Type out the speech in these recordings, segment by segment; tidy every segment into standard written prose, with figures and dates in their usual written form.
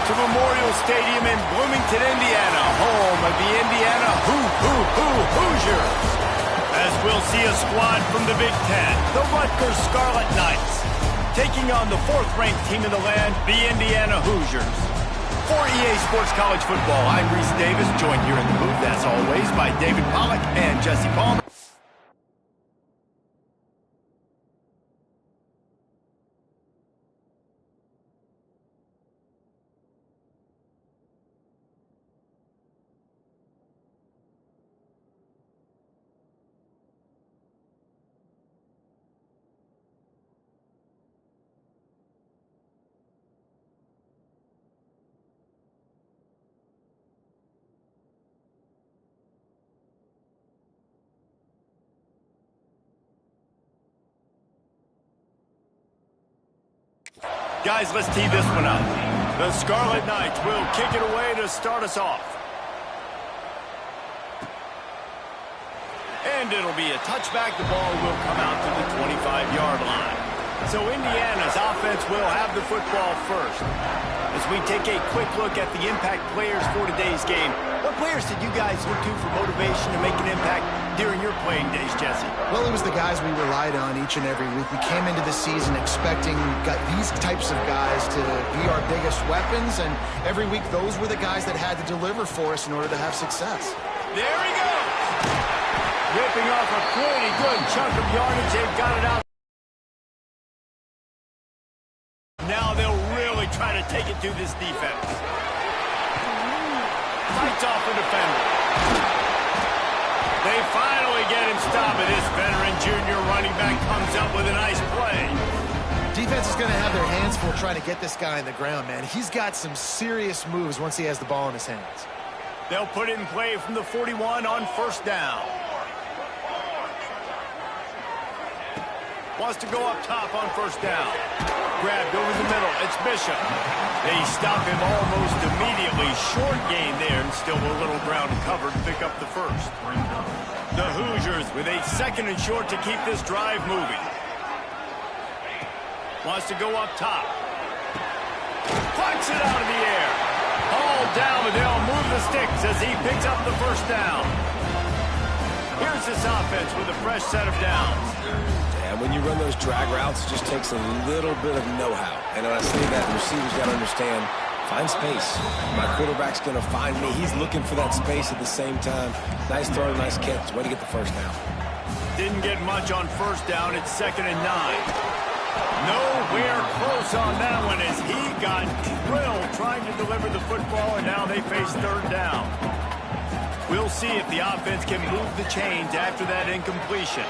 to Memorial Stadium in Bloomington, Indiana, home of the Indiana Hoosiers. As we'll see a squad from the Big Ten, the Rutgers Scarlet Knights, taking on the fourth-ranked team in the land, the Indiana Hoosiers. For EA Sports College Football, I'm Reese Davis, joined here in the booth, as always, by David Pollack and Jesse Palmer. Guys, let's tee this one up. The Scarlet Knights will kick it away to start us off. And it'll be a touchback. The ball will come out to the 25-yard line. So Indiana's offense will have the football first. As we take a quick look at the impact players for today's game, what players did you guys look to for motivation to make an impact during your playing days, Jesse? Well, it was the guys we relied on each and every week. We came into the season expecting these types of guys to be our biggest weapons, and every week those were the guys that had to deliver for us in order to have success. There he goes! Ripping off a pretty good chunk of yardage. They've got it out. Now they'll really try to take it to this defense. Fights off the defender. They finally get him stopped, and this veteran junior running back comes up with a nice play. Defense is going to have their hands full trying to get this guy on the ground, man. He's got some serious moves once he has the ball in his hands. They'll put it in play from the 41 on first down. Wants to go up top on first down. Grabbed over the middle. It's Bishop. They stop him almost immediately. Short gain there, and still a little ground covered to pick up the first. The Hoosiers with a second and short to keep this drive moving. Wants to go up top. Plucks it out of the air. All down, but they'll move the sticks as he picks up the first down. Here's this offense with a fresh set of downs. And when you run those drag routes, it just takes a little bit of know-how. And when I say that, the receivers got to understand, find space. My quarterback's going to find me. He's looking for that space at the same time. Nice throw, nice catch. Way to get the first down. Didn't get much on first down. It's 2nd and 9. Nowhere close on that one as he got drilled trying to deliver the football, and now they face 3rd down. We'll see if the offense can move the chains after that incompletion.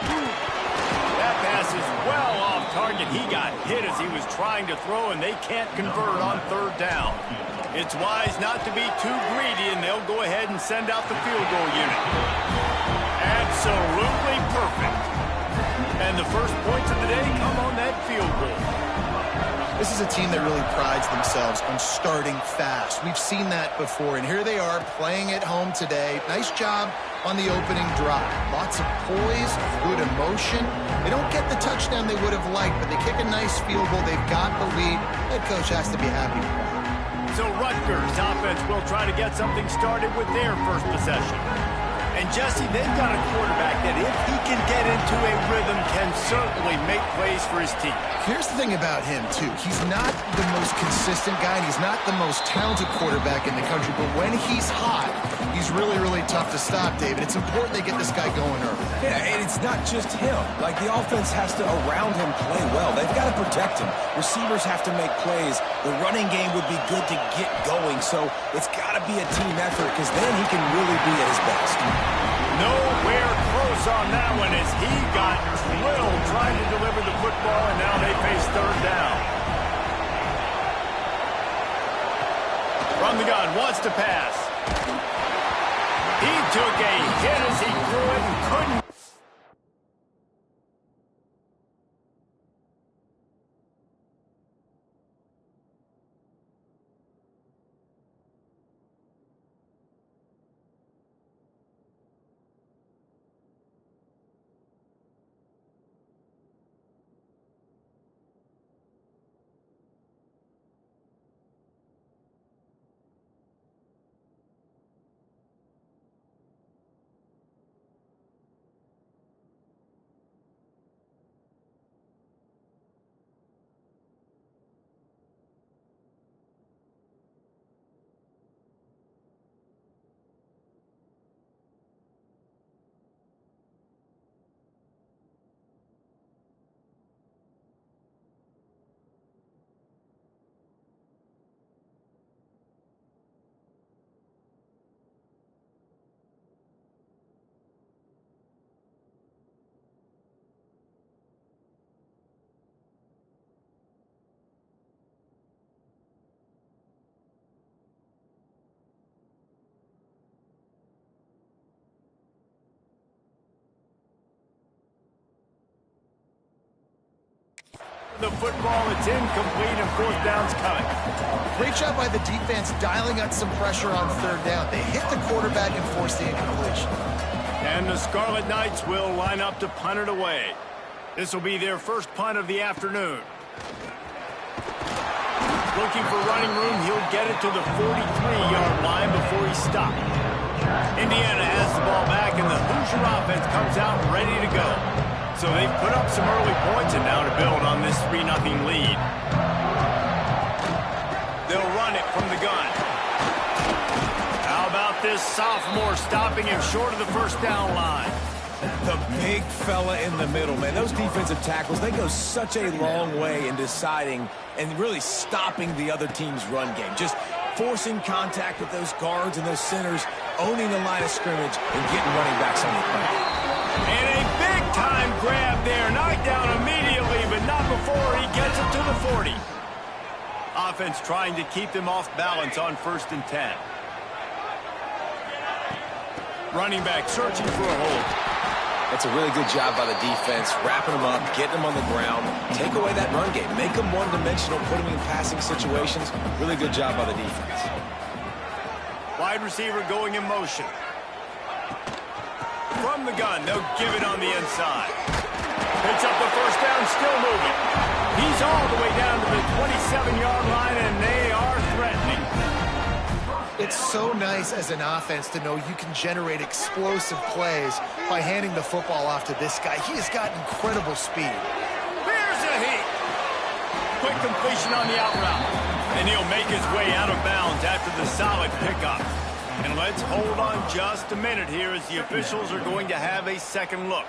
That pass is well off target. He got hit as he was trying to throw, and they can't convert on 3rd down. It's wise not to be too greedy, and they'll go ahead and send out the field goal unit. Absolutely perfect. And the first points of the day come on that field goal. This is a team that really prides themselves on starting fast. We've seen that before, and here they are playing at home today. Nice job on the opening drive. Lots of poise, good emotion. They don't get the touchdown they would have liked, but they kick a nice field goal. They've got the lead. Head coach has to be happy with that. So Rutgers offense will try to get something started with their first possession. And Jesse, they've got a quarterback that if he can get into a rhythm can certainly make plays for his team. Here's the thing about him, too. He's not the most consistent guy, and he's not the most talented quarterback in the country, but when he's hot, he's really, really tough to stop, David. It's important they get this guy going early. Yeah, and it's not just him. Like, the offense has to, around him, play well. They've got to protect him. Receivers have to make plays. The running game would be good to get going, so it's got to be a team effort, because then he can really be at his best. Nowhere close on that one as he got drilled trying to deliver the football, and now they face 3rd down. From the gun, wants to pass. He took a hit as he threw it and couldn't. The football, it's incomplete, and fourth down's coming. Great job by the defense dialing up some pressure on third down. They hit the quarterback and forced the incompletion. And the Scarlet Knights will line up to punt it away. This will be their first punt of the afternoon. Looking for running room, he'll get it to the 43-yard line before he stopped. Indiana has the ball back, and the Hoosier offense comes out ready to go. So they've put up some early points, and now to build on this 3-0 lead. They'll run it from the gun. How about this sophomore stopping him short of the first down line? The big fella in the middle, man. Those defensive tackles, they go such a long way in deciding and really stopping the other team's run game. Just forcing contact with those guards and those centers, owning the line of scrimmage, and getting running backs on the ground. And a big-time grab there. Knocked down immediately, but not before he gets it to the 40. Offense trying to keep them off balance on 1st and 10. Running back searching for a hold. That's a really good job by the defense, wrapping them up, getting them on the ground, take away that run game, make them one-dimensional, put them in passing situations. Really good job by the defense. Wide receiver going in motion. From the gun, they'll give it on the inside. Picks up the first down, still moving. He's all the way down to the 27-yard line, and they are threatening. It's so nice as an offense to know you can generate explosive plays by handing the football off to this guy. He has got incredible speed. There's a hit. Quick completion on the out route. And he'll make his way out of bounds after the solid pickup. And let's hold on just a minute here as the officials are going to have a second look.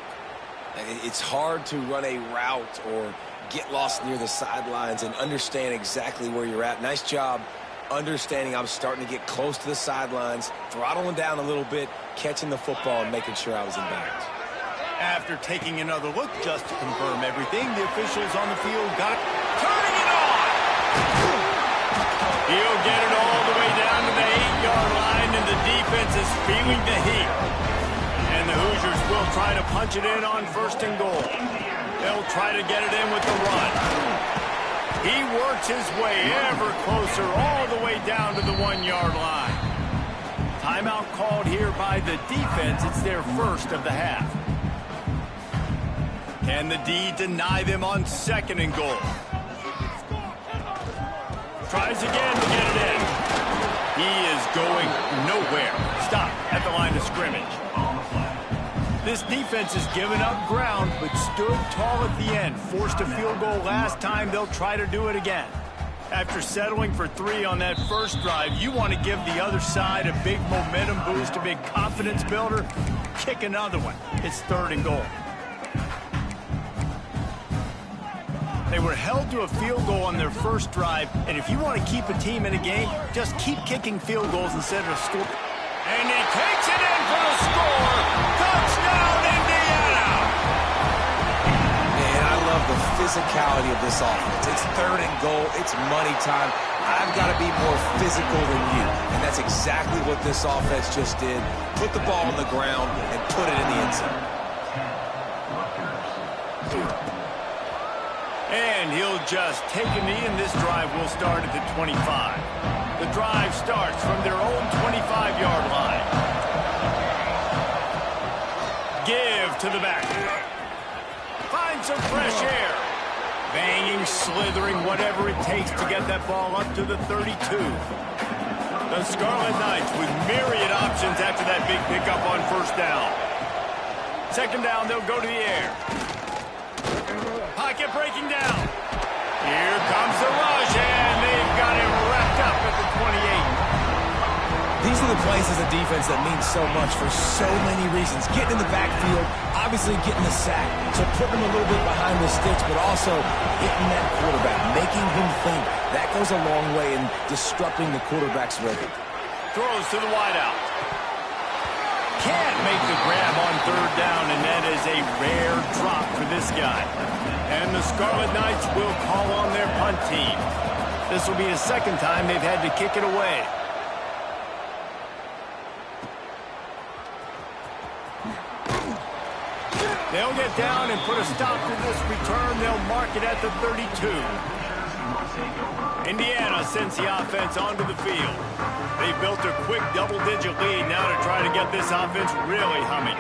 It's hard to run a route or get lost near the sidelines and understand exactly where you're at. Nice job understanding I'm starting to get close to the sidelines, throttling down a little bit, catching the football, and making sure I was in bounds. After taking another look just to confirm everything, the officials on the field got it. Turning it on! He'll get it all the way down to the 8-yard line, and the defense is feeling the heat. And the Hoosiers will try to punch it in on 1st and goal. They'll try to get it in with the run. He works his way ever closer all the way down to the 1-yard line. Timeout called here by the defense. It's their first of the half. Can the D deny them on 2nd and goal? Tries again to get it in. He is going nowhere. Stop at the line of scrimmage. This defense has given up ground, but stood tall at the end. Forced a field goal last time. They'll try to do it again. After settling for 3 on that first drive, you want to give the other side a big momentum boost, a big confidence builder. Kick another one. It's 3rd and goal. They were held to a field goal on their first drive, and if you want to keep a team in a game, just keep kicking field goals instead of score. And he takes it in for the score. Touchdown, Indiana! Man, I love the physicality of this offense. It's 3rd and goal. It's money time. I've got to be more physical than you. And that's exactly what this offense just did. Put the ball on the ground and put it in the end zone. And he'll just take a knee, and this drive will start at the 25. The drive starts from their own 25-yard line. Give to the back. Find some fresh air. Banging, slithering, whatever it takes to get that ball up to the 32. The Scarlet Knights with myriad options after that big pickup on 1st down. 2nd down, they'll go to the air. Pocket breaking down. Here comes the rush, and they've got him wrapped up at the 28. These are the plays as a defense that mean so much for so many reasons. Getting in the backfield, obviously getting the sack, so putting him a little bit behind the sticks, but also hitting that quarterback, making him think. That goes a long way in disrupting the quarterback's rhythm. Throws to the wideout. Can't make the grab on 3rd down, and that is a rare drop for this guy. And the Scarlet Knights will call on their punt team. This will be the 2nd time they've had to kick it away. They'll get down and put a stop to this return. They'll mark it at the 32. Indiana sends the offense onto the field. They built a quick double-digit lead now to try to get this offense really humming.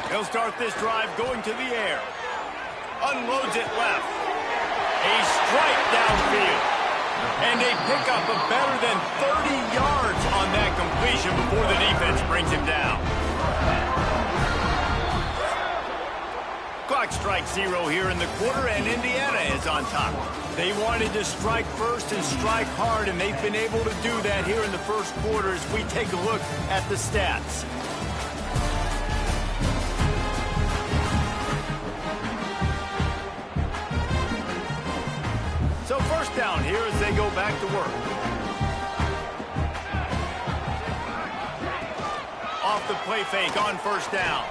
They'll start this drive going to the air. Unloads it left. A strike downfield. And they pick up a better than 30 yards on that completion before the defense brings him down. Clock strikes 0 here in the quarter, and Indiana is on top. They wanted to strike first and strike hard, and they've been able to do that here in the first quarter as we take a look at the stats. So first down here as they go back to work. Off the play fake on first down.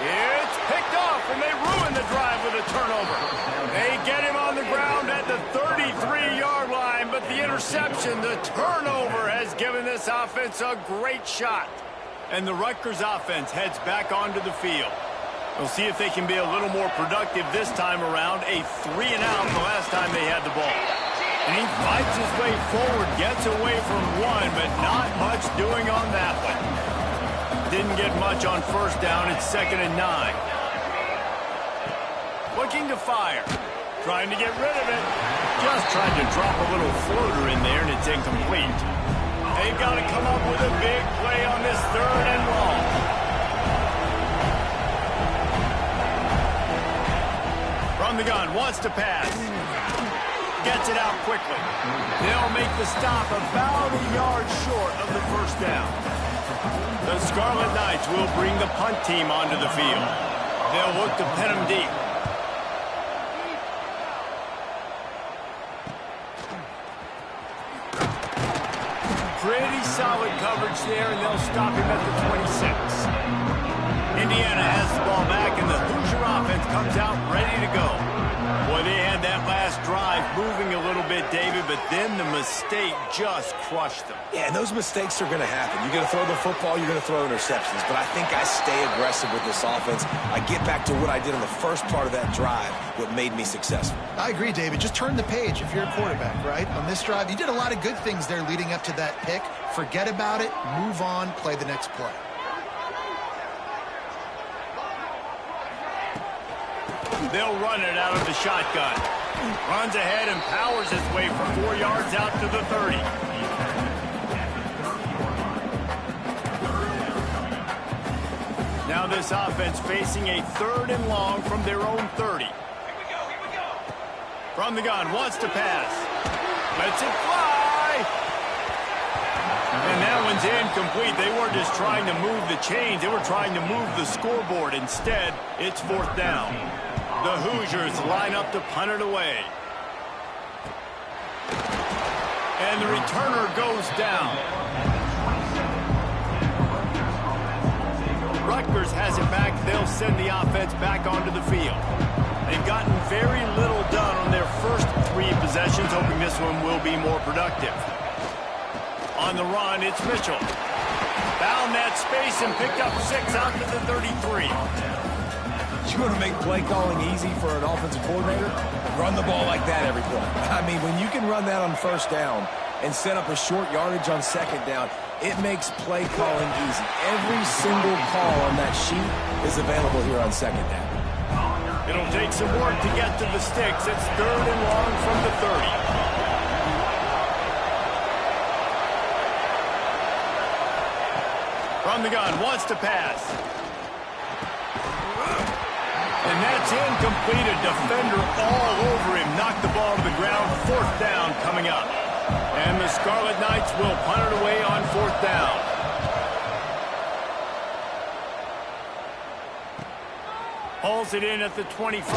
It's picked off, and they ruin the drive with a turnover. They get him on the ground at the 33-yard line, but the interception, the turnover, has given this offense a great shot. And the Rutgers offense heads back onto the field. We'll see if they can be a little more productive this time around. A 3-and-out the last time they had the ball. And he fights his way forward, gets away from one, but not much doing on that one. Didn't get much on first down. It's 2nd and 9. Looking to fire. Trying to get rid of it. Just tried to drop a little floater in there, and it's incomplete. They've got to come up with a big play on this 3rd and long. From the gun, wants to pass. Gets it out quickly. They'll make the stop about a yard short of the first down. The Scarlet Knights will bring the punt team onto the field. They'll look to pin them deep. Pretty solid coverage there, and they'll stop him at the 26. Indiana has the ball back, and the Hoosier offense comes out ready to go. Boy, they had that last drive moving a little bit, David, but then the mistake just crushed them. Yeah, and those mistakes are going to happen. You're going to throw the football, you're going to throw interceptions, but I think I stay aggressive with this offense. I get back to what I did in the first part of that drive, what made me successful. I agree, David. Just turn the page if you're a quarterback, right? On this drive, you did a lot of good things there leading up to that pick. Forget about it, move on, play the next play. They'll run it out of the shotgun. Runs ahead and powers his way for 4 yards out to the 30. Now this offense facing a 3rd and long from their own 30. Here we go. From the gun, wants to pass. Lets it fly. And that one's incomplete. They weren't just trying to move the chains. They were trying to move the scoreboard. Instead, it's 4th down. The Hoosiers line up to punt it away. And the returner goes down. Rutgers has it back. They'll send the offense back onto the field. They've gotten very little done on their first 3 possessions, hoping this one will be more productive. On the run, it's Mitchell. Found that space and picked up 6 out to the 33. You want to make play calling easy for an offensive coordinator? Run the ball like that every play. I mean, when you can run that on first down and set up a short yardage on second down, it makes play calling easy. Every single call on that sheet is available here on second down. It'll take some work to get to the sticks. It's 3rd and long from the 30. From the gun, wants to pass. And that's incomplete. A defender all over him. Knocked the ball to the ground. 4th down coming up. And the Scarlet Knights will punt it away on 4th down. Hauls it in at the 25.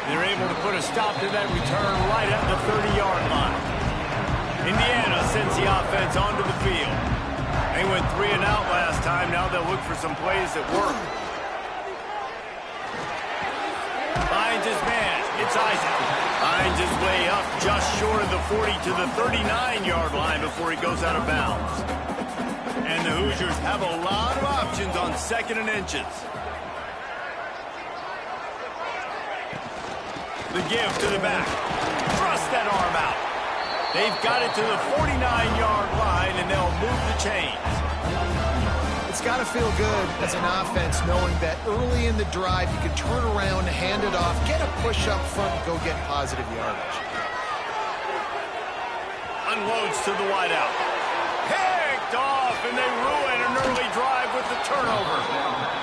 They're able to put a stop to that return right at the 30-yard line. Indiana sends the offense onto the field. They went 3-and-out last time. Now they'll look for some plays that work. Finds his man. It's Isaac. Finds his way up just short of the 40 to the 39-yard line before he goes out of bounds. And the Hoosiers have a lot of options on 2nd and inches. The give to the back. Thrust that arm out. They've got it to the 49-yard line, and they'll move the chains. It's got to feel good as an offense knowing that early in the drive you can turn around, hand it off, get a push up front, and go get positive yardage. Unloads to the wideout. Picked off, and they ruin an early drive with the turnover.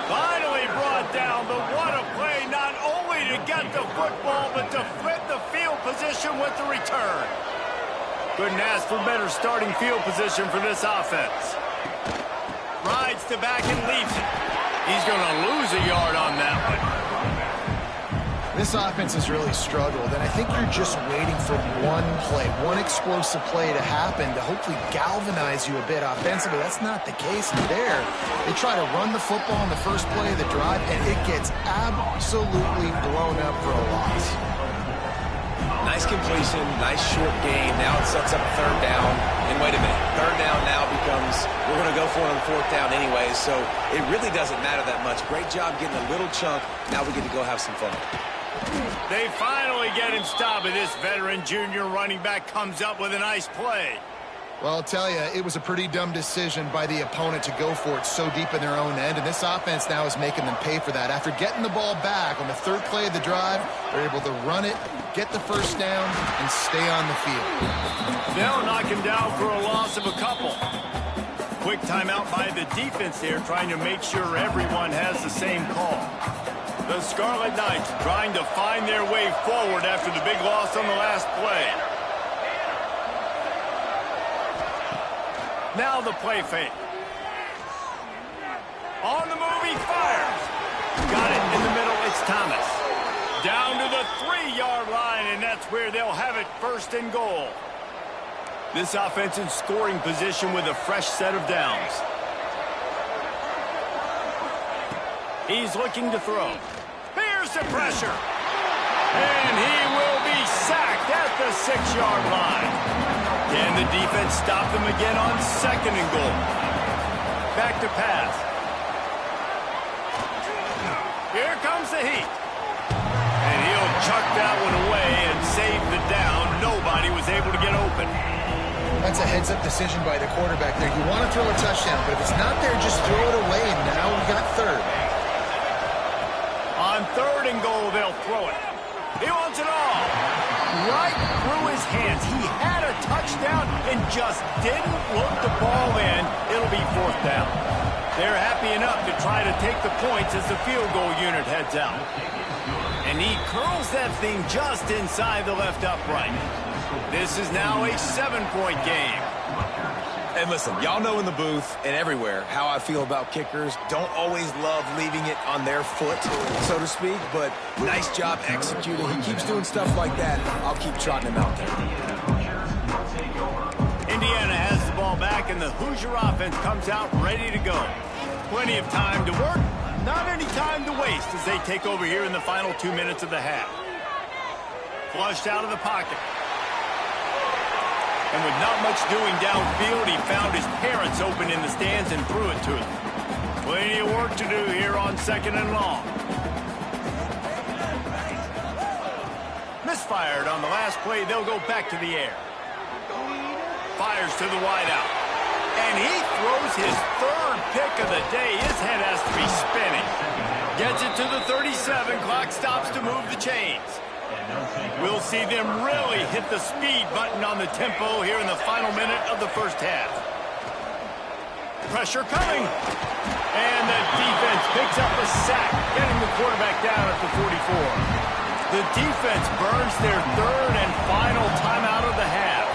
Finally brought down, but what a play, not only to get the football, but to flip the field position with the return. Couldn't ask for better starting field position for this offense. Rides to back and leaves it. He's going to lose a yard on that one. This offense has really struggled, and I think you're just waiting for one play, one explosive play to happen to hopefully galvanize you a bit offensively. That's not the case there. They try to run the football in the first play of the drive, and it gets absolutely blown up for a loss. Nice completion, nice short gain. Now it sets up 3rd down. And wait a minute, 3rd down now becomes, we're going to go for it on 4th down anyway, so it really doesn't matter that much. Great job getting a little chunk. Now we get to go have some fun. They finally get him stopped, and this veteran junior running back comes up with a nice play. Well, I'll tell you, it was a pretty dumb decision by the opponent to go for it so deep in their own end, and this offense now is making them pay for that. After getting the ball back on the 3rd play of the drive, they're able to run it, get the 1st down, and stay on the field. They'll knock him down for a loss of a couple. Quick timeout by the defense there, trying to make sure everyone has the same call. The Scarlet Knights trying to find their way forward after the big loss on the last play. Now the play fake. On the move, he fires. Got it in the middle, it's Thomas. Down to the 3-yard line, and that's where they'll have it 1st and goal. This offense in scoring position with a fresh set of downs. He's looking to throw. Here's the pressure. And he will be sacked at the 6-yard line. Can the defense stop them again on 2nd and goal? Back to pass. Here comes the heat. And he'll chuck that one away and save the down. Nobody was able to get open. That's a heads-up decision by the quarterback there. You want to throw a touchdown, but if it's not there, just throw it away, and now we got 3rd. On 3rd and goal, they'll throw it. He wants it all. Right through his hands. He had a touchdown and just didn't look the ball in. It'll be 4th down. They're happy enough to try to take the points as the field goal unit heads out. And he curls that thing just inside the left upright. This is now a 7-point game. And listen, y'all know in the booth and everywhere how I feel about kickers. Don't always love leaving it on their foot, so to speak, but nice job executing. He keeps doing stuff like that. I'll keep trotting him out there. Indiana has the ball back, and the Hoosier offense comes out ready to go. Plenty of time to work, not any time to waste as they take over here in the final 2 minutes of the half. Flushed out of the pocket. And with not much doing downfield, he found his parents open in the stands and threw it to them. Plenty of work to do here on 2nd and long. Misfired on the last play. They'll go back to the air. Fires to the wideout. And he throws his 3rd pick of the day. His head has to be spinning. Gets it to the 37. Clock stops to move the chains. We'll see them really hit the speed button on the tempo here in the final minute of the 1st half. Pressure coming. And the defense picks up a sack, getting the quarterback down at the 44. The defense burns their 3rd and final timeout of the half.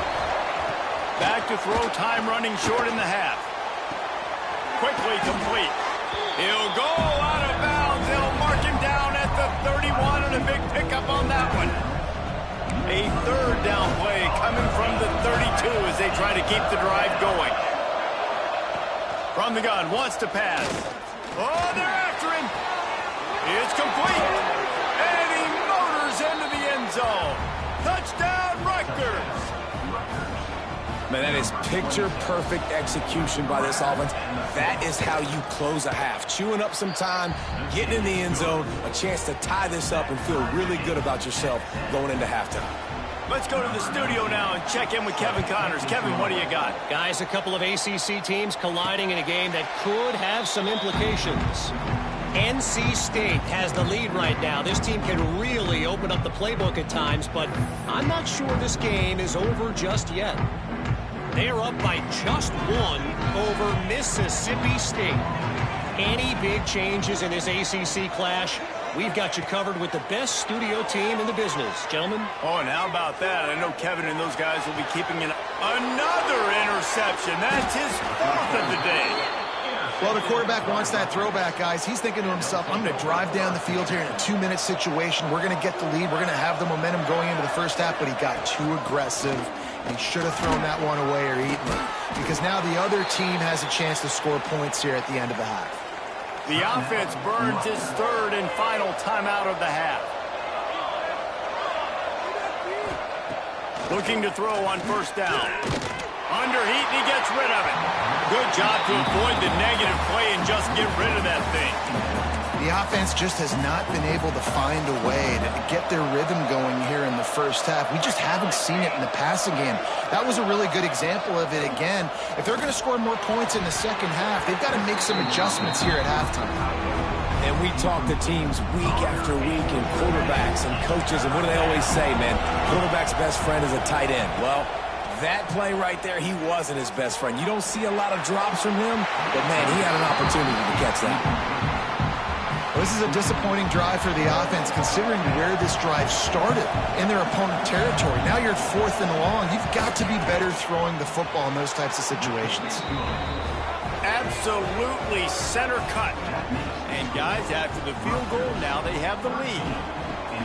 Back to throw, time running short in the half. Quickly complete. He'll go out of bounds. They'll mark him down at the 31, and a big pickup on that one. A 3rd down play coming from the 32 as they try to keep the drive going. From the gun, wants to pass. Oh, they're after him. It's complete. And he motors into the end zone. Man, that is picture-perfect execution by this offense. That is how you close a half. Chewing up some time, getting in the end zone, a chance to tie this up and feel really good about yourself going into halftime. Let's go to the studio now and check in with Kevin Connors. Kevin, what do you got? Guys, a couple of ACC teams colliding in a game that could have some implications. NC State has the lead right now. This team can really open up the playbook at times, but I'm not sure this game is over just yet. They're up by just one over Mississippi State. Any big changes in this ACC clash? We've got you covered with the best studio team in the business, gentlemen. Oh, and how about that? I know Kevin and those guys will be keeping another interception. That's his fourth of the day. Well, the quarterback wants that throwback, guys. He's thinking to himself, I'm going to drive down the field here in a 2-minute situation. We're going to get the lead. We're going to have the momentum going into the first half, but he got too aggressive. And he should have thrown that one away or eaten it, because now the other team has a chance to score points here at the end of the half. The offense burns its third and final timeout of the half. Looking to throw on first down. Under heat, and he gets rid of it. Good job to avoid the negative play and just get rid of that thing. The offense just has not been able to find a way to get their rhythm going here in the first half. We just haven't seen it in the passing game. That was a really good example of it again. If they're going to score more points in the second half, they've got to make some adjustments here at halftime. And we talk to teams week after week and quarterbacks and coaches, and what do they always say, man? Quarterback's best friend is a tight end. Well, that play right there, he wasn't his best friend. You don't see a lot of drops from him, but, man, he had an opportunity to catch that. Well, this is a disappointing drive for the offense, considering where this drive started in their opponent territory. Now you're 4th and long. You've got to be better throwing the football in those types of situations. Absolutely center cut. And, guys, after the field goal, now they have the lead.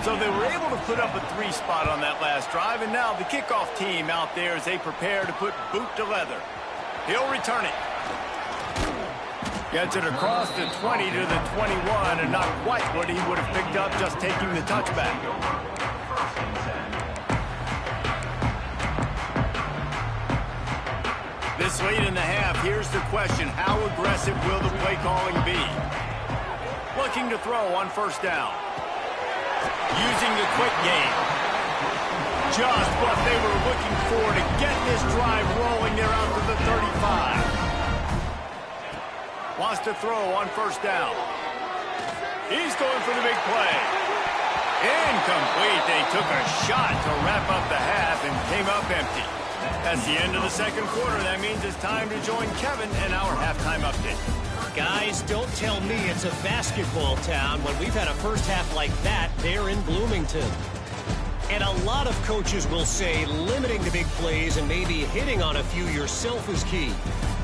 So they were able to put up a 3 spot on that last drive, and now the kickoff team out there as they prepare to put boot to leather. He'll return it. Gets it across the 20 to the 21, and not quite what he would have picked up just taking the touchback. This late in the half, here's the question: how aggressive will the play calling be? Looking to throw on first down. Using the quick game. Just what they were looking for to get this drive rolling. They're out to the 35. Wants to throw on first down. He's going for the big play. Incomplete. They took a shot to wrap up the half and came up empty. That's the end of the second quarter. That means it's time to join Kevin in our halftime update. Guys, don't tell me it's a basketball town when we've had a first half like that there in Bloomington. And a lot of coaches will say limiting the big plays and maybe hitting on a few yourself is key.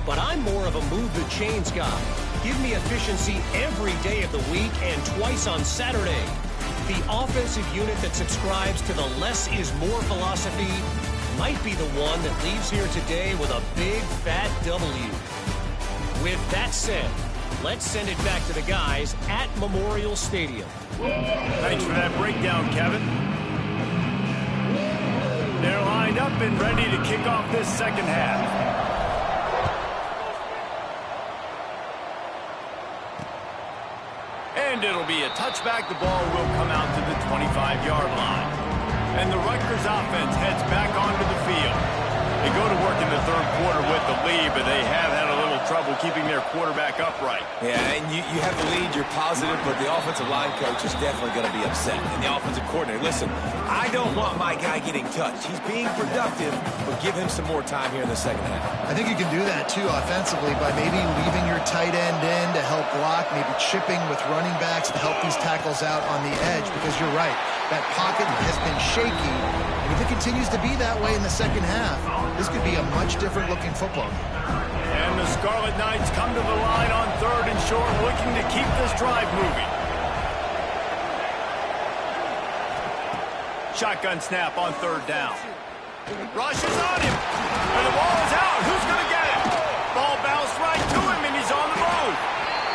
But I'm more of a move the chains guy. Give me efficiency every day of the week and twice on Saturday. The offensive unit that subscribes to the less is more philosophy might be the one that leaves here today with a big fat W. With that said, let's send it back to the guys at Memorial Stadium. Thanks for that breakdown, Kevin. They're lined up and ready to kick off this second half. And it'll be a touchback. The ball will come out to the 25-yard line. And the Rutgers offense heads back onto the field. They go to work in the third quarter with the lead, but they have had a little trouble keeping their quarterback upright. Yeah, and you have the lead, you're positive, but the offensive line coach is definitely going to be upset. And the offensive coordinator, listen, I don't want my guy getting touched. He's being productive, but give him some more time here in the second half. I think you can do that, too, offensively, by maybe leaving your tight end in to help block, maybe chipping with running backs to help these tackles out on the edge, because you're right. That pocket has been shaky, and if it continues to be that way in the second half, this could be a much different looking football game. And the Scarlet Knights come to the line on third and short, looking to keep this drive moving. Shotgun snap on third down. Rushes on him, and the ball is out. Who's going to get it? Ball bounced right to him, and he's on the move.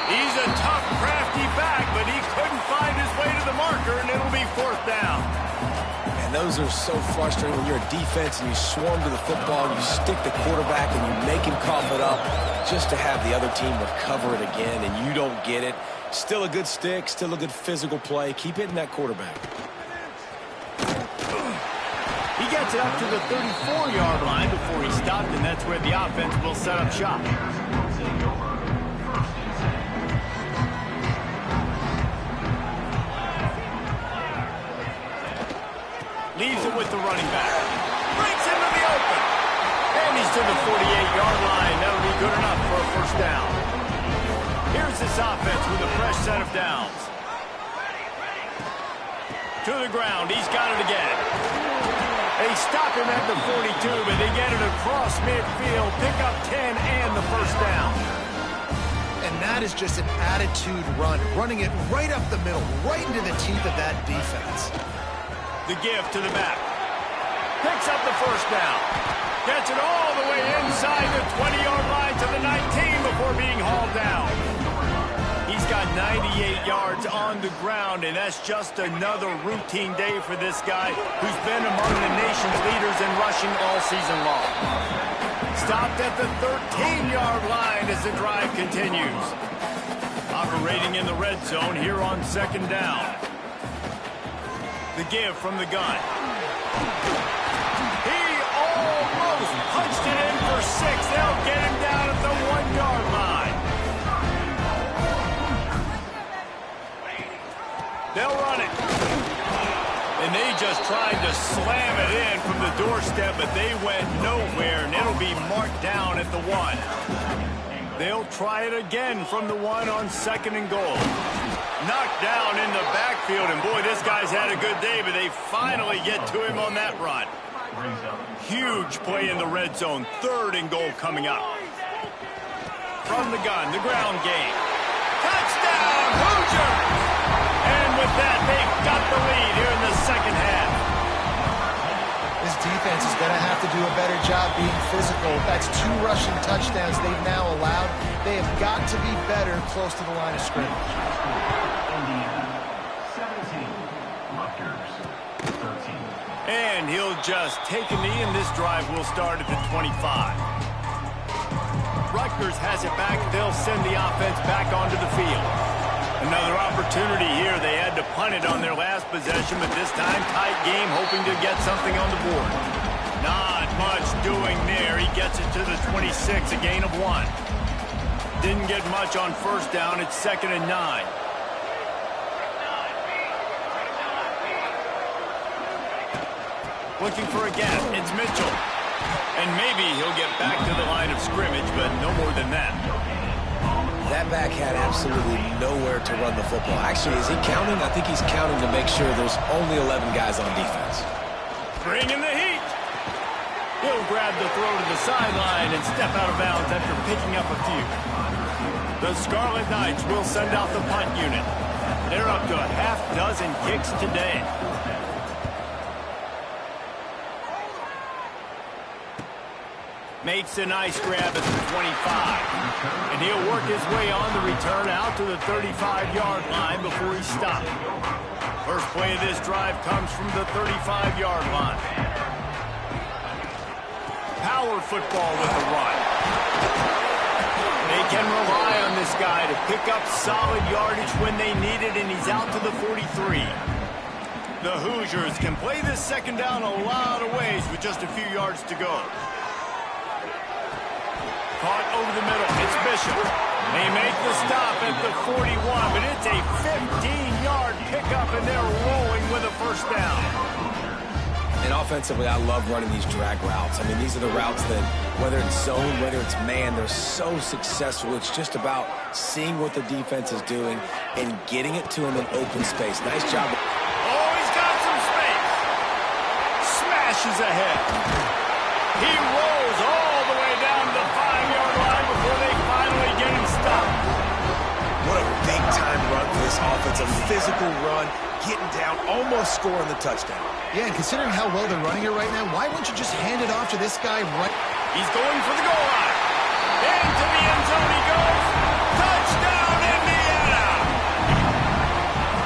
He's a tough, crafty back, but he couldn't find his way to the marker, and it'll be fourth down. And those are so frustrating when you're a defense and you swarm to the football, and you stick the quarterback and you make him cough it up just to have the other team recover it again, and you don't get it. Still a good stick, still a good physical play. Keep hitting that quarterback. He gets it up to the 34-yard line before he stopped, and that's where the offense will set up shop. Leaves it with the running back. Breaks into the open. And he's to the 48-yard line. That'll be good enough for a first down. Here's this offense with a fresh set of downs. To the ground. He's got it again. They stop him at the 42, but they get it across midfield. Pick up 10 and the first down. And that is just an attitude run. Running it right up the middle, right into the teeth of that defense. The give to the back. Picks up the first down. Gets it all the way inside the 20-yard line to the 19 before being hauled down. He's got 98 yards on the ground, and that's just another routine day for this guy who's been among the nation's leaders in rushing all season long. Stopped at the 13-yard line as the drive continues. Operating in the red zone here on second down. The give from the gun. He almost punched it in for 6. They'll get him down at the 1-yard line. They'll run it. And they just tried to slam it in from the doorstep, but they went nowhere, and it'll be marked down at the 1. They'll try it again from the 1 on second and goal. Knocked down in the backfield, and boy, this guy's had a good day, but they finally get to him on that run. Huge play in the red zone. 3rd and goal coming up. From the gun, the ground game. Touchdown, Hoosiers! And with that, they've got the lead here in the second half. This defense is going to have to do a better job being physical. That's 2 rushing touchdowns they've now allowed. They have got to be better close to the line of scrimmage. 17, Rutgers, 13. And he'll just take a knee, and this drive will start at the 25. Rutgers has it back. They'll send the offense back onto the field. Another opportunity here. They had to punt it on their last possession, but this time tight game, hoping to get something on the board. Not much doing there. He gets it to the 26, a gain of 1. Didn't get much on first down. It's 2nd and 9. Looking for a gap. It's Mitchell. And maybe he'll get back to the line of scrimmage, but no more than that. That back had absolutely nowhere to run the football. Actually, is he counting? I think he's counting to make sure there's only 11 guys on defense. Bringing the heat. He'll grab the throw to the sideline and step out of bounds after picking up a few. The Scarlet Knights will send out the punt unit. They're up to a half dozen kicks today. Makes a nice grab at the 25. And he'll work his way on the return out to the 35-yard line before he's stopped. First play of this drive comes from the 35-yard line. Power football with the run. They can rely on this guy to pick up solid yardage when they need it, and he's out to the 43. The Hoosiers can play this second down a lot of ways with just a few yards to go. Caught over the middle. It's Bishop. They make the stop at the 41, but it's a 15-yard pickup, and they're rolling with a first down. And offensively, I love running these drag routes. I mean, these are the routes that, whether it's zone, whether it's man, they're so successful. It's just about seeing what the defense is doing and getting it to them in open space. Nice job. Oh, he's got some space. Smashes ahead. He rolls all the way down to the 5-yard line before they finally get him stopped. What a big-time run for this offense. A physical run, getting down, almost scoring the touchdown. Yeah, and considering how well they're running it right now, why wouldn't you just hand it off to this guy right? He's going for the goal line. Into the end zone he goes. Touchdown, Indiana!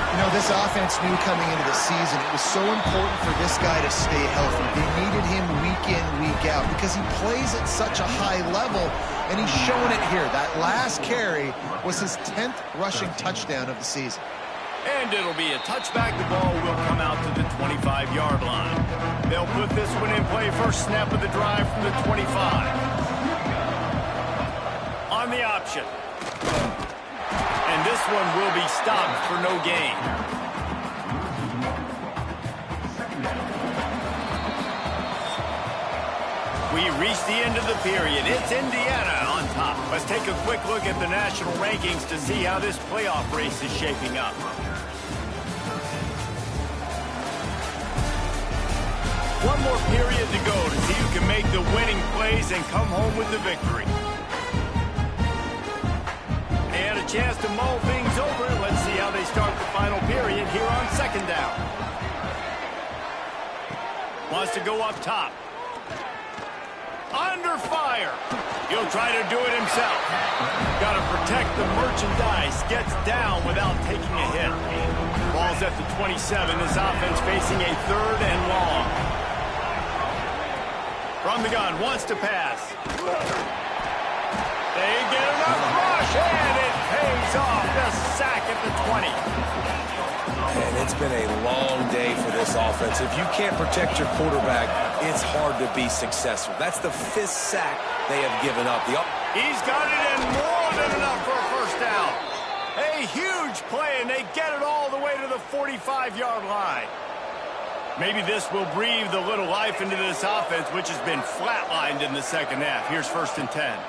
You know, this offense knew coming into the season it was so important for this guy to stay healthy. They needed him week in, week out because he plays at such a high level, and he's showing it here. That last carry was his 10th rushing touchdown of the season. And it'll be a touchback. The ball will come out to the 25-yard line. They'll put this one in play. First snap of the drive from the 25. On the option. And this one will be stopped for no gain. We reach the end of the period. It's Indiana on top. Let's take a quick look at the national rankings to see how this playoff race is shaping up. One more period to go to see who can make the winning plays and come home with the victory. They had a chance to mull things over. Let's see how they start the final period here on second down. Wants to go up top. Under fire. He'll try to do it himself. Got to protect the merchandise. Gets down without taking a hit. Ball's at the 27. This offense facing a 3rd and long. From the gun, wants to pass. They get enough rush, and it pays off. The sack at the 20. And it's been a long day for this offense. If you can't protect your quarterback, it's hard to be successful. That's the 5th sack they have given up. He's got it in more than enough for a first down. A huge play, and they get it all the way to the 45-yard line. Maybe this will breathe a little life into this offense, which has been flatlined in the second half. Here's 1st and 10.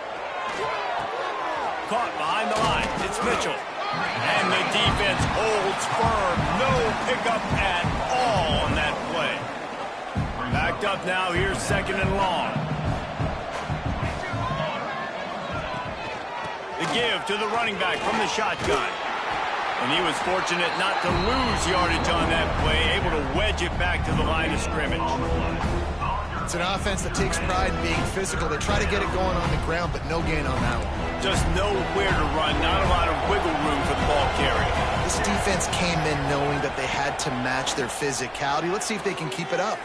Caught behind the line. It's Mitchell. And the defense holds firm. No pickup at all on that play. Backed up now. Here's 2nd and long. The give to the running back from the shotgun. And he was fortunate not to lose yardage on that play, able to wedge it back to the line of scrimmage. It's an offense that takes pride in being physical. They try to get it going on the ground, but no gain on that one. Just nowhere to run, not a lot of wiggle room for the ball carrier. This defense came in knowing that they had to match their physicality. Let's see if they can keep it up.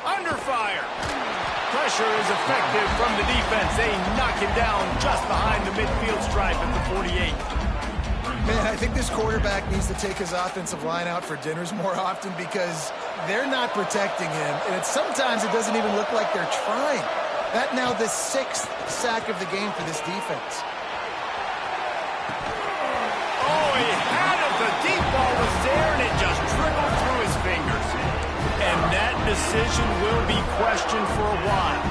Under fire. Pressure is effective from the defense. They knock him down just behind the midfield stripe at the 48. Man, I think this quarterback needs to take his offensive line out for dinners more often because they're not protecting him. And sometimes it doesn't even look like they're trying. That now the 6th sack of the game for this defense. Oh, he had it. The deep ball was there, and it just trickled through his fingers. And that decision will be questioned for a while.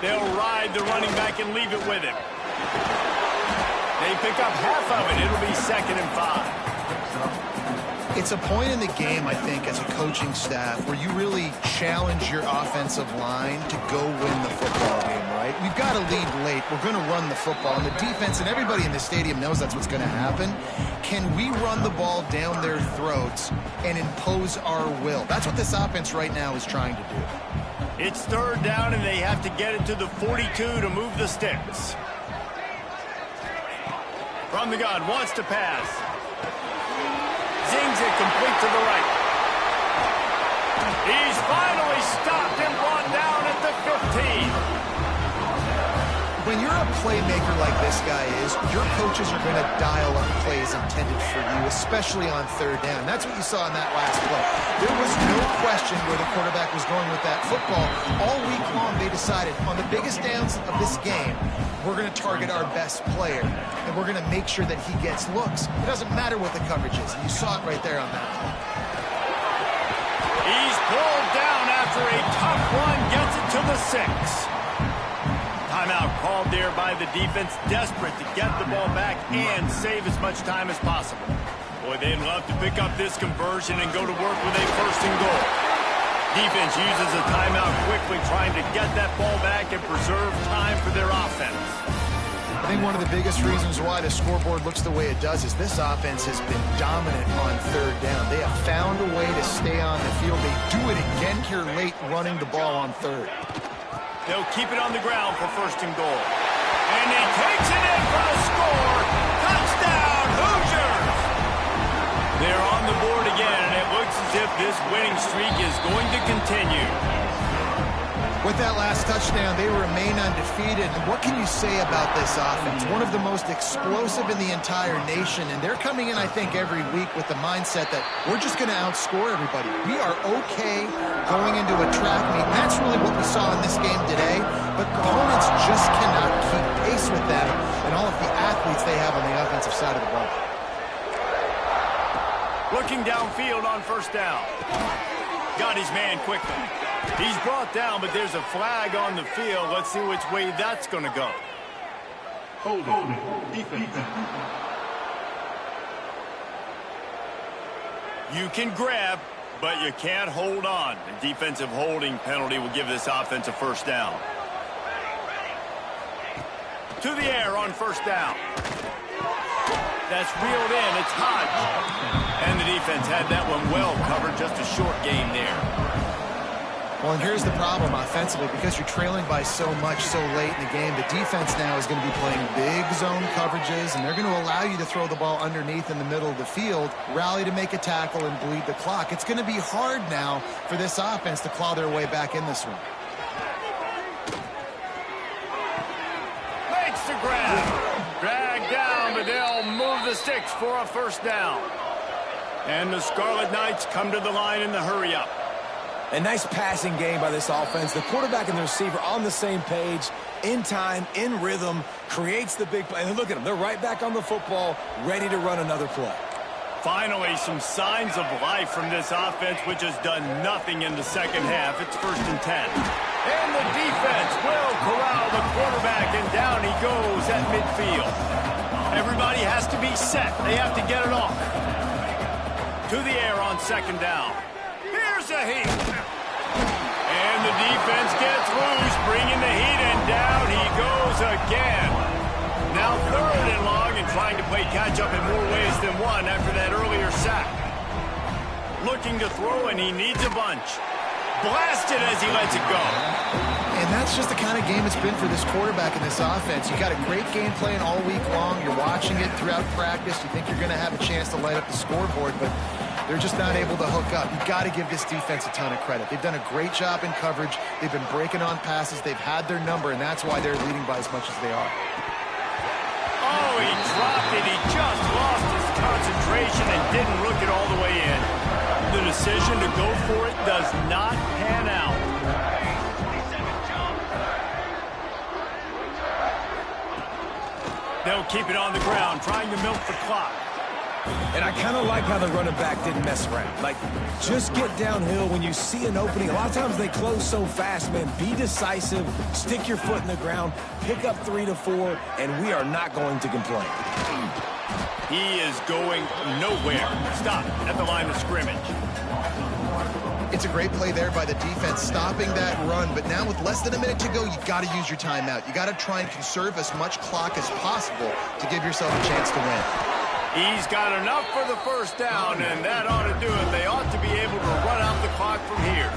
They'll ride the running back and leave it with him. They pick up half of it. It'll be 2nd and 5. It's a point in the game, I think, as a coaching staff where you really challenge your offensive line to go win the football game, right? We've got to lead late. We're going to run the football. And the defense and everybody in the stadium knows that's what's going to happen. Can we run the ball down their throats and impose our will? That's what this offense right now is trying to do. It's 3rd down, and they have to get it to the 42 to move the sticks. From the gun, wants to pass. Zings it complete to the right. He's finally stopped and brought down at the 15. When you're a playmaker like this guy is, your coaches are going to dial up plays intended for you, especially on 3rd down. That's what you saw in that last play. There was no question where the quarterback was going with that football. All week long, they decided on the biggest downs of this game, we're going to target our best player, and we're going to make sure that he gets looks. It doesn't matter what the coverage is. You saw it right there on that play. He's pulled down after a tough one, gets it to the 6. Timeout called there by the defense, desperate to get the ball back and save as much time as possible. Boy, they'd love to pick up this conversion and go to work with a 1st and goal. Defense uses a timeout quickly, trying to get that ball back and preserve time for their offense. I think one of the biggest reasons why the scoreboard looks the way it does is this offense has been dominant on 3rd down. They have found a way to stay on the field. They do it again here late, running the ball on 3rd. They'll keep it on the ground for 1st and goal. And he takes it in for the score. Touchdown, Hoosiers! They're on the board again, and it looks as if this winning streak is going to continue. With that last touchdown, they remain undefeated. And what can you say about this offense? One of the most explosive in the entire nation. And they're coming in, I think, every week with the mindset that we're just going to outscore everybody. We are okay going into a track meet. And that's really what we saw in this game today. But opponents just cannot keep pace with them and all of the athletes they have on the offensive side of the ball. Looking downfield on 1st down. Got his man quickly. He's brought down, but there's a flag on the field. Let's see which way that's going to go. Holding. Defense. You can grab, but you can't hold on. The defensive holding penalty will give this offense a 1st down. To the air on 1st down. That's reeled in. It's Hodge. And the defense had that one well covered. Just a short game there. Well, and here's the problem offensively. Because you're trailing by so much so late in the game, the defense now is going to be playing big zone coverages, and they're going to allow you to throw the ball underneath in the middle of the field, rally to make a tackle, and bleed the clock. It's going to be hard now for this offense to claw their way back in this one. Makes the grab. Drag down, but they'll move the sticks for a 1st down. And the Scarlet Knights come to the line in the hurry-up. A nice passing game by this offense. The quarterback and the receiver on the same page, in time, in rhythm, creates the big play. And look at them. They're right back on the football, ready to run another play. Finally, some signs of life from this offense, which has done nothing in the 2nd half. It's 1st and 10. And the defense will corral the quarterback, and down he goes at midfield. Everybody has to be set. They have to get it off. To the air on 2nd down. Here's a heat. And the defense gets loose, bringing the heat, and down he goes again. Now 3rd and long, and trying to play catch-up in more ways than one after that earlier sack. Looking to throw, and he needs a bunch. Blasted as he lets it go. And that's just the kind of game it's been for this quarterback in this offense. You got a great game plan all week long. You're watching it throughout practice. You think you're going to have a chance to light up the scoreboard, but they're just not able to hook up. You've got to give this defense a ton of credit. They've done a great job in coverage. They've been breaking on passes. They've had their number, and that's why they're leading by as much as they are. Oh, he dropped it. He just lost his concentration and didn't look it all the way in. The decision to go for it does not pan out. They'll keep it on the ground, trying to milk the clock. And I kind of like how the running back didn't mess around. Like, just get downhill when you see an opening. A lot of times they close so fast, man. Be decisive, stick your foot in the ground, pick up 3 to 4, and we are not going to complain. He is going nowhere. Stop at the line of scrimmage. It's a great play there by the defense, stopping that run. But now with less than a minute to go, you've got to use your timeout. You got to try and conserve as much clock as possible to give yourself a chance to win. He's got enough for the 1st down, and that ought to do it. They ought to be able to run out the clock from here.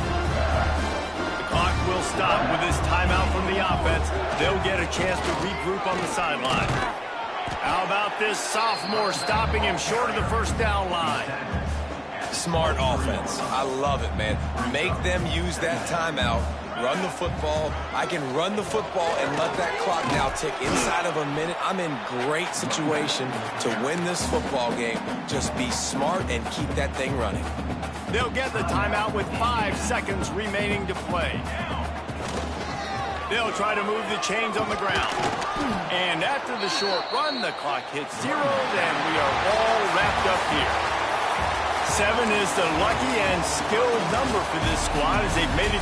The clock will stop with this timeout from the offense. They'll get a chance to regroup on the sideline. How about this sophomore stopping him short of the 1st down line? Smart offense. I love it, man. Make them use that timeout. Run the football. I can run the football and let that clock now tick inside of a minute. I'm in great situation to win this football game. Just be smart and keep that thing running. They'll get the timeout with 5 seconds remaining to play. They'll try to move the chains on the ground. And after the short run, the clock hits 0, and we are all wrapped up here. 7 is the lucky and skilled number for this squad as they've made it